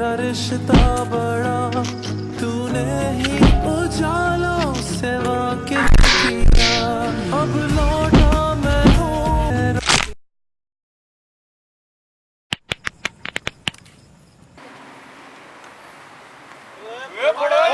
सा रिश्ता बड़ा तूने ही उजालों से वाकिफ किया अब लौटा मैं हूँ बड़ा